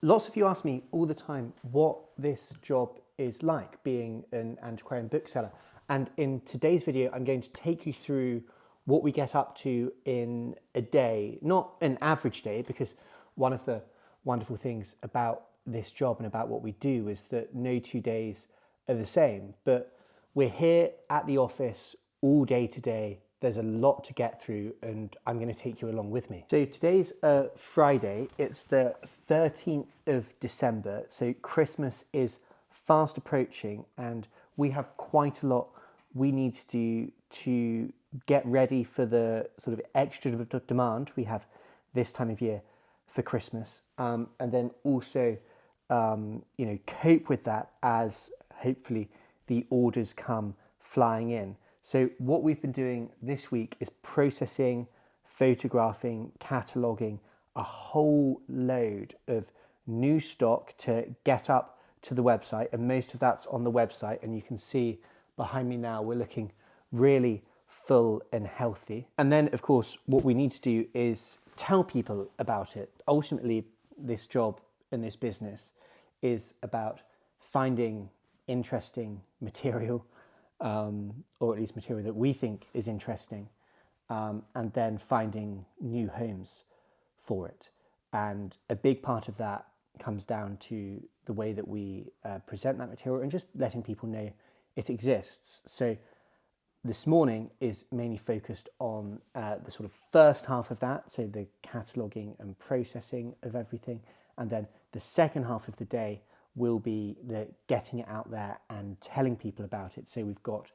Lots of you ask me all the time what this job is like, being an antiquarian bookseller. And in today's video, I'm going to take you through what we get up to in a day, not an average day, because one of the wonderful things about this job and about what we do is that no 2 days are the same. But we're here at the office all day today. There's a lot to get through and I'm going to take you along with me. So today's Friday, it's the 13th of December, so Christmas is fast approaching and we have quite a lot we need to do to get ready for the sort of extra demand we have this time of year for Christmas, and then also cope with that as hopefully the orders come flying in. So what we've been doing this week is processing, photographing, cataloguing a whole load of new stock to get up to the website, and most of that's on the website, and you can see behind me now we're looking really full and healthy. And then of course what we need to do is tell people about it. Ultimately this job and this business is about finding interesting material, or at least material that we think is interesting, and then finding new homes for it. And a big part of that comes down to the way that we present that material and just letting people know it exists. So this morning is mainly focused on the sort of first half of that, so the cataloguing and processing of everything, and then the second half of the day will be the getting it out there and telling people about it. So we've got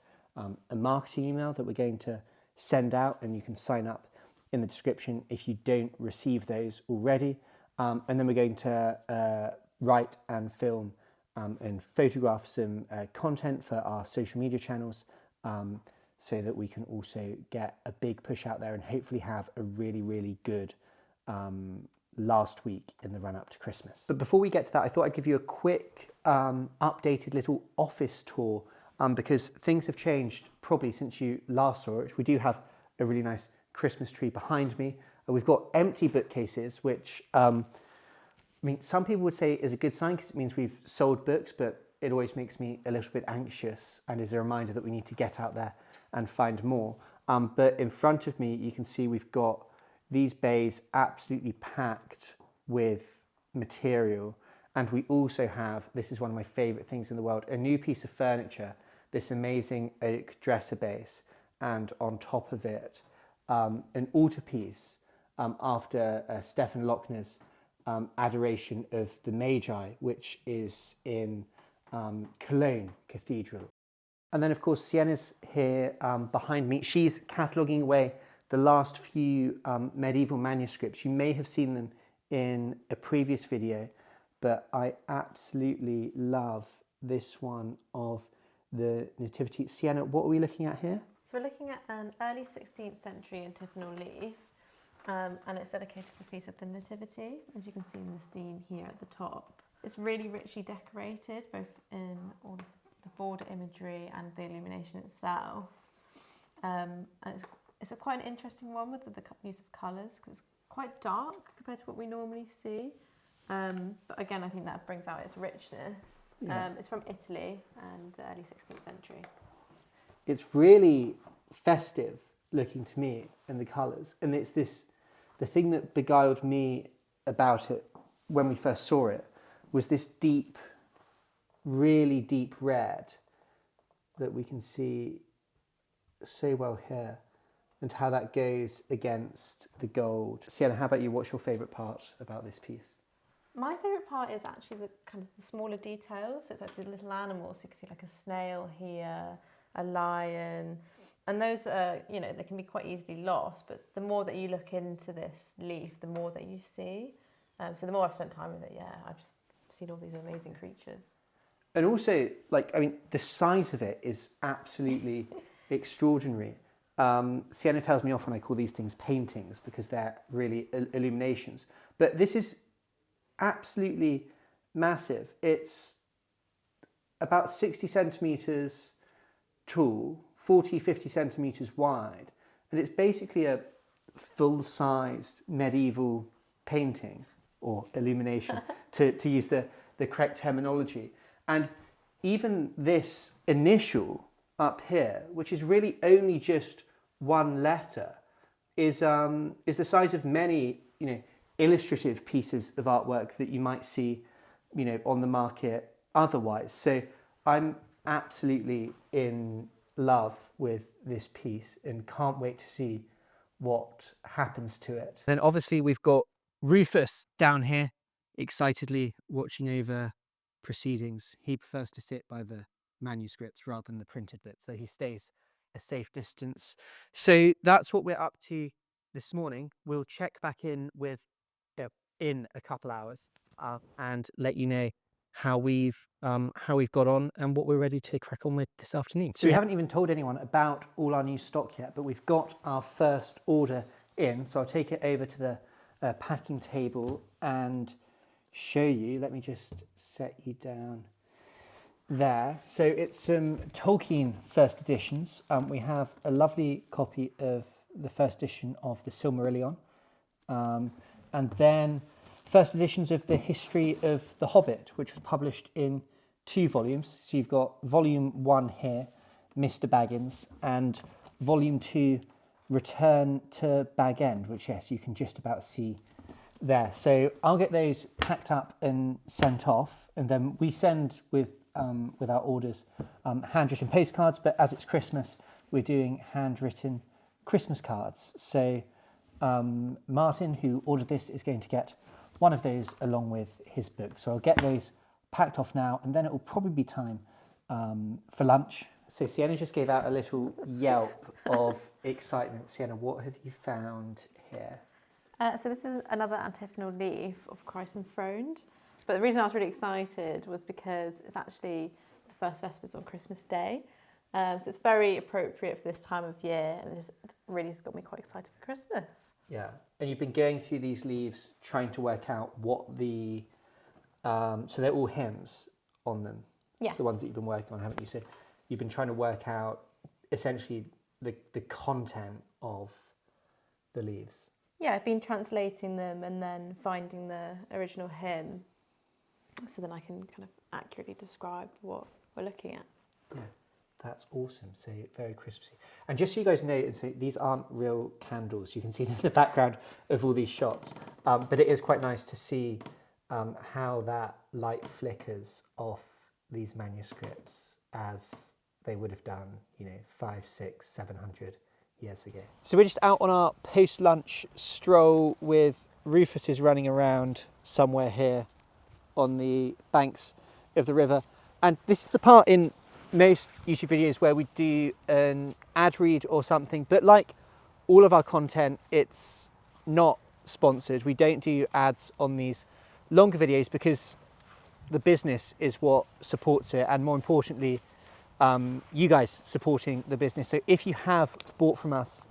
a marketing email that we're going to send out, and you can sign up in the description if you don't receive those already. And then we're going to write and film and photograph some content for our social media channels, so that we can also get a big push out there and hopefully have a really, really good last week in the run up to Christmas. But before we get to that, I thought I'd give you a quick updated little office tour, because things have changed probably since you last saw it. We do have a really nice Christmas tree behind me. We've got empty bookcases, which some people would say is a good sign because it means we've sold books, but it always makes me a little bit anxious and is a reminder that we need to get out there and find more. But in front of me, you can see we've got these bays absolutely packed with material. And we also have, this is one of my favorite things in the world, a new piece of furniture, this amazing oak dresser base, and on top of it, an altarpiece after Stefan Lochner's Adoration of the Magi, which is in Cologne Cathedral. And then of course Sienna's here behind me. She's cataloguing away the last few medieval manuscripts. You may have seen them in a previous video, but I absolutely love this one of the Nativity. Sienna, what are we looking at here? So we're looking at an early 16th century antiphonal leaf, and it's dedicated to the Feast of the Nativity, as you can see in the scene here at the top. It's really richly decorated, both in all the border imagery and the illumination itself. And it's quite an interesting one with the use of colours, because it's quite dark compared to what we normally see. But again, I think that brings out its richness. Yeah. It's from Italy and the early 16th century. It's really festive looking to me in the colours, and it's the thing that beguiled me about it when we first saw it was this deep, really deep red that we can see so well here, and how that goes against the gold. Sienna, how about you? What's your favourite part about this piece? My favourite part is actually the kind of the smaller details. So it's like the little animals. So you can see like a snail here, a lion, and those are, they can be quite easily lost, but the more that you look into this leaf, the more that you see. So the more I've spent time with it, I've just seen all these amazing creatures. And also, the size of it is absolutely extraordinary. Sienna tells me often I call these things paintings because they're really illuminations. But this is absolutely massive. It's about 60 centimetres tall, 40-50 centimetres wide, and it's basically a full-sized medieval painting. or illumination, to use the correct terminology. And even this initial up here, which is really only just one letter, is the size of many, illustrative pieces of artwork that you might see, on the market otherwise. So I'm absolutely in love with this piece and can't wait to see what happens to it. Then obviously we've got Rufus down here, excitedly watching over proceedings. He prefers to sit by the manuscripts rather than the printed bits, so he stays a safe distance. So that's what we're up to this morning. We'll check back in with in a couple hours and let you know how we've got on and what we're ready to crack on with this afternoon. So we haven't even told anyone about all our new stock yet, but we've got our first order in. So I'll take it over to the packing table and show you. Let me just set you down there. So it's some Tolkien first editions. We have a lovely copy of the first edition of the Silmarillion, and then first editions of the History of the Hobbit, which was published in 2 volumes. So you've got volume 1 here, Mr. Baggins, and volume 2, Return to Bag End, which, yes, you can just about see there. So I'll get those packed up and sent off, and then we send with our orders handwritten postcards, but as it's Christmas, we're doing handwritten Christmas cards. So Martin, who ordered this, is going to get one of those along with his book. So I'll get those packed off now, and then it will probably be time for lunch. So Sienna just gave out a little yelp of excitement. Sienna, what have you found here? So this is another antiphonal leaf of Christ Enthroned. But the reason I was really excited was because it's actually the first Vespers on Christmas Day. So it's very appropriate for this time of year, and it just really has got me quite excited for Christmas. Yeah, and you've been going through these leaves trying to work out what the... so they're all hymns on them. Yes. The ones that you've been working on, haven't you? So you've been trying to work out essentially the content of the leaves. Yeah, I've been translating them and then finding the original hymn, so then I can kind of accurately describe what we're looking at. Yeah, that's awesome. So very Christmassy. And just so you guys know, so these aren't real candles. You can see them in the background of all these shots. But it is quite nice to see how that light flickers off these manuscripts as they would have done, 500, 600, 700 years ago. So we're just out on our post-lunch stroll with Rufus is running around somewhere here on the banks of the river. And this is the part in most YouTube videos where we do an ad read or something, but like all of our content, it's not sponsored. We don't do ads on these longer videos because the business is what supports it, and more importantly, you guys supporting the business. So if you have bought from us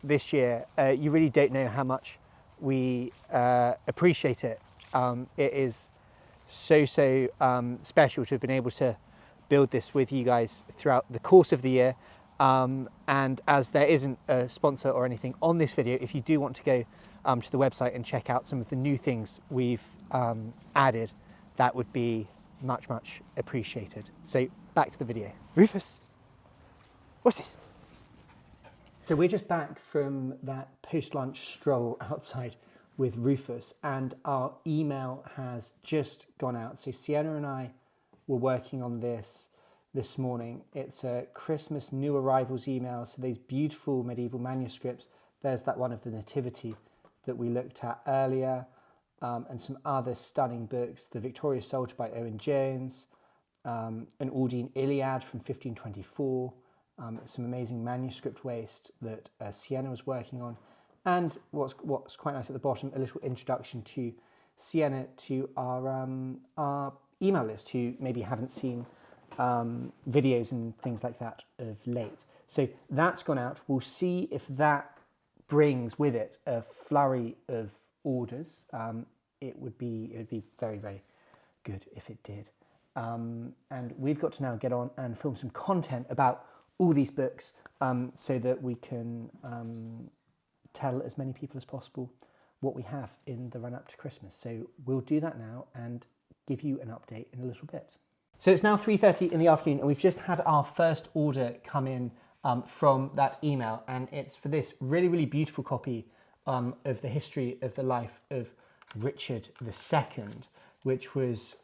this year, you really don't know how much we appreciate it. It is so special to have been able to build this with you guys throughout the course of the year. And as there isn't a sponsor or anything on this video, if you do want to go to the website and check out some of the new things we've added, that would be much appreciated. So back to the video. Rufus, what's this? So we're just back from that post-lunch stroll outside with Rufus, and our email has just gone out. So Sienna and I were working on this morning. It's a Christmas new arrivals email. So these beautiful medieval manuscripts. There's that one of the Nativity that we looked at earlier, and some other stunning books. The Victorious Soldier by Owen Jones, an Aldine Iliad from 1524, some amazing manuscript waste that Sienna was working on. And what's quite nice at the bottom, a little introduction to Sienna, to our email list, who maybe haven't seen videos and things like that of late. So that's gone out. We'll see if that brings with it a flurry of orders. It would be very good if it did. And we've got to now get on and film some content about all these books so that we can tell as many people as possible what we have in the run up to Christmas. So we'll do that now and give you an update in a little bit. So it's now 3:30 in the afternoon and we've just had our first order come in from that email, and it's for this really, really beautiful copy of the history of the life of Richard II, which was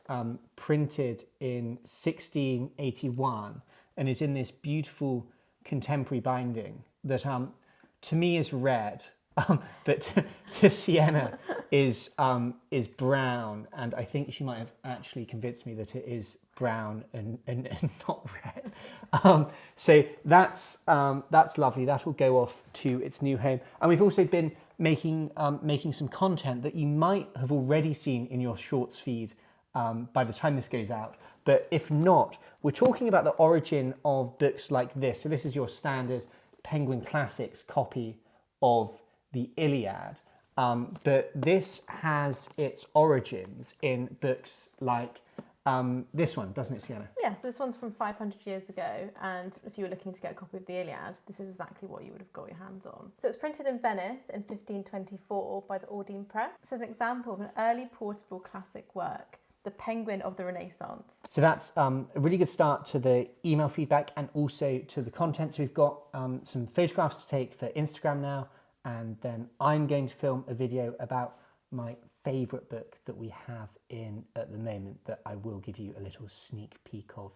printed in 1681 and is in this beautiful contemporary binding that to me is red, but to Sienna is brown, and I think she might have actually convinced me that it is brown and not red. So that's lovely. That will go off to its new home, and we've also been making some content that you might have already seen in your Shorts feed by the time this goes out. But if not, we're talking about the origin of books like this. So this is your standard Penguin Classics copy of the Iliad. But this has its origins in books like this one, doesn't it, Sienna? Yes, this one's from 500 years ago, and if you were looking to get a copy of the Iliad, this is exactly what you would have got your hands on. So it's printed in Venice in 1524 by the Ordine Press. It's an example of an early portable classic work, the Penguin of the Renaissance. So that's a really good start to the email feedback and also to the content. So we've got some photographs to take for Instagram now, and then I'm going to film a video about my favourite book that we have in at the moment that I will give you a little sneak peek of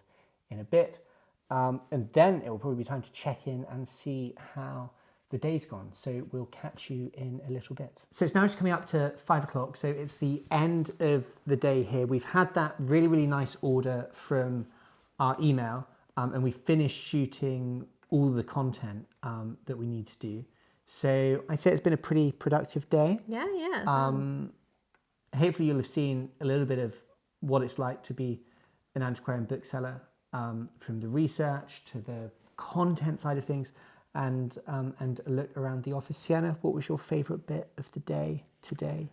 in a bit. And then it will probably be time to check in and see how the day's gone. So we'll catch you in a little bit. So it's now just coming up to 5 o'clock. So it's the end of the day here. We've had that really, really nice order from our email and we finished shooting all the content that we need to do. So I'd say it's been a pretty productive day. Yeah. Hopefully you'll have seen a little bit of what it's like to be an antiquarian bookseller, from the research to the content side of things, and a look around the office. Sienna, what was your favourite bit of the day today?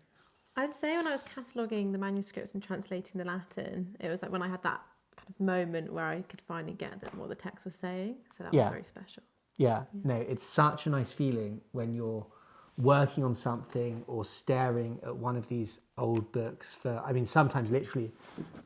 I'd say when I was cataloguing the manuscripts and translating the Latin, it was like when I had that kind of moment where I could finally get what the text was saying. So that was very special. Yeah, no, it's such a nice feeling when you're working on something or staring at one of these old books for, I mean, sometimes literally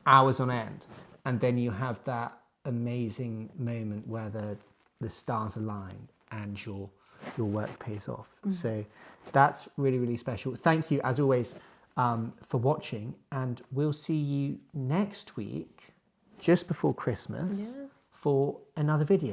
hours on end, and then you have that amazing moment where the stars align and your work pays off. So that's really, really special. Thank you, as always, for watching, and we'll see you next week, just before Christmas, for another video.